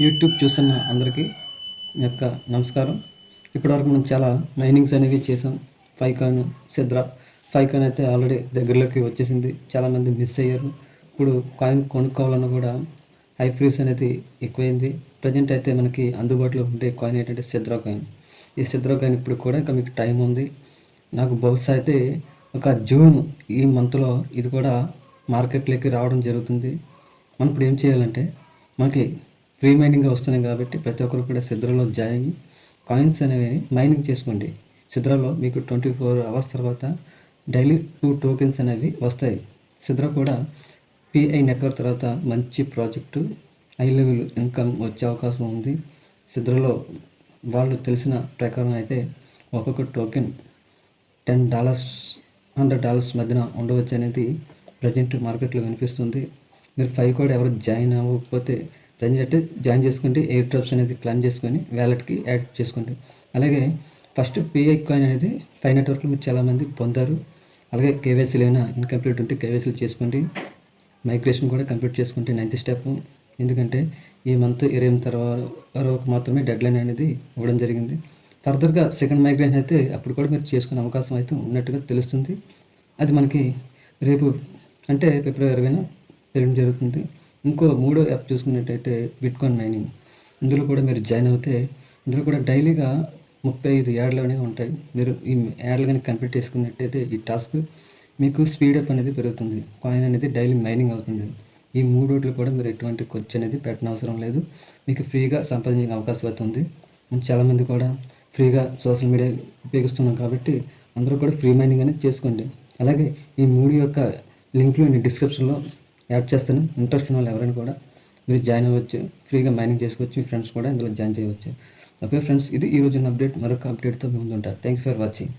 YouTube చూస్తున్న అందరికీ యొక్క నమస్కారం. ఇప్పటివరకు మనం చాలా మైనింగ్స్ అనేవి చేసాం. ఫైకాన్, సిద్రా. ఫైకాన్ అయితే ఆల్రెడీ దగ్గరలోకి వచ్చేసింది. చాలామంది మిస్ అయ్యారు. ఇప్పుడు కాయిన్ కొనుక్కోవాలన్నా కూడా హై ఫ్రీస్ అనేది ఎక్కువైంది. ప్రజెంట్ అయితే మనకి అందుబాటులో ఉండే కాయిన్ ఏంటంటే సిద్రా కాయిన్. ఈ సిద్రా కాయిన్ ఇప్పుడు కూడా ఇంకా మీకు టైం ఉంది. నాకు బహుశా అయితే ఒక జూన్ ఈ మంత్లో ఇది కూడా మార్కెట్లోకి రావడం జరుగుతుంది. మనం ఇప్పుడు ఏం చేయాలంటే మనకి ఫ్రీ మైనింగ్గా వస్తున్నాయి కాబట్టి ప్రతి ఒక్కరు కూడా సిద్రాలో జాయిన్ అయ్యి కాయిన్స్ అనేవి మైనింగ్ చేసుకోండి. సిద్రాలో మీకు 24 అవర్స్ తర్వాత డైలీ 2 టోకెన్స్ అనేవి వస్తాయి. సిద్రా కూడా పిఐ నెట్వర్క్ తర్వాత మంచి ప్రాజెక్టు, హై లెవెల్ ఇన్కమ్ వచ్చే అవకాశం ఉంది. సిద్రాలో వాళ్ళు తెలిసిన ప్రకారం అయితే ఒక్కొక్క టోకెన్ $10 $100 మధ్యన ఉండవచ్చు అనేది ప్రజెంట్ మార్కెట్లో వినిపిస్తుంది. మీరు 5 కూడా ఎవరు జాయిన్ అవ్వకపోతే ప్రజెంట్ అంటే జాయిన్ చేసుకోండి. ఎయిర్ డ్రాప్స్ అనేది ప్లాన్ చేసుకొని వ్యాలెట్కి యాడ్ చేసుకోండి. అలాగే ఫస్ట్ పిఐ కాయిన్ అనేది పై నెట్వర్క్లో మీరు చాలామంది పొందారు. అలాగే కేవైసీలు అయినా ఇన్కంప్లీట్ ఉంటే కేవైసీలు చేసుకోండి. మైగ్రేషన్ కూడా కంప్లీట్ చేసుకుంటే 9th స్టెప్. ఎందుకంటే ఈ మంత్ 28 వరకు మాత్రమే డెడ్లైన్ అనేది ఇవ్వడం జరిగింది. ఫర్దర్గా సెకండ్ మైగ్రేషన్ అయితే అప్పుడు కూడా మీరు చేసుకునే అవకాశం అయితే ఉన్నట్టుగా తెలుస్తుంది. అది మనకి రేపు అంటే ఫిబ్రవరి 20న తెలియడం జరుగుతుంది. ఇంకో మూడో యాప్ చూసుకున్నట్టయితే బిట్కాయిన్ మైనింగ్. ఇందులో కూడా మీరు జాయిన్ అవుతే ఇందులో కూడా డైలీగా 35 యాడ్లు అనేవి ఉంటాయి. మీరు ఈ యాడ్లు కానీ కంప్లీట్ చేసుకున్నట్టయితే ఈ టాస్క్ మీకు స్పీడప్ అనేది పెరుగుతుంది. కాయిన్ అనేది డైలీ మైనింగ్ అవుతుంది. ఈ మూడోట్లు కూడా మీరు ఎటువంటి ఖర్చు అనేది పెట్టనవసరం లేదు. మీకు ఫ్రీగా సంపాదించే అవకాశం అవుతుంది. చాలామంది కూడా ఫ్రీగా సోషల్ మీడియా ఉపయోగిస్తున్నాం కాబట్టి అందరూ కూడా ఫ్రీ మైనింగ్ అనేది చేసుకోండి. అలాగే ఈ 3 యొక్క లింక్లు నేను డిస్క్రిప్షన్లో యాడ్ చేస్తాను. ఇంట్రెస్ట్ ఉన్న వాళ్ళు ఎవరైనా కూడా మీరు జాయిన్ అవ్వచ్చు. ఫ్రీగా మైనింగ్ చేసుకోవచ్చు. మీ ఫ్రెండ్స్ కూడా ఇందులో జాయిన్ చేయవచ్చు. ఓకే ఫ్రెండ్స్, ఇది ఈరోజు అప్డేట్. మరొక అప్డేట్తో ముందు ఉంటాను. Thank you for watching.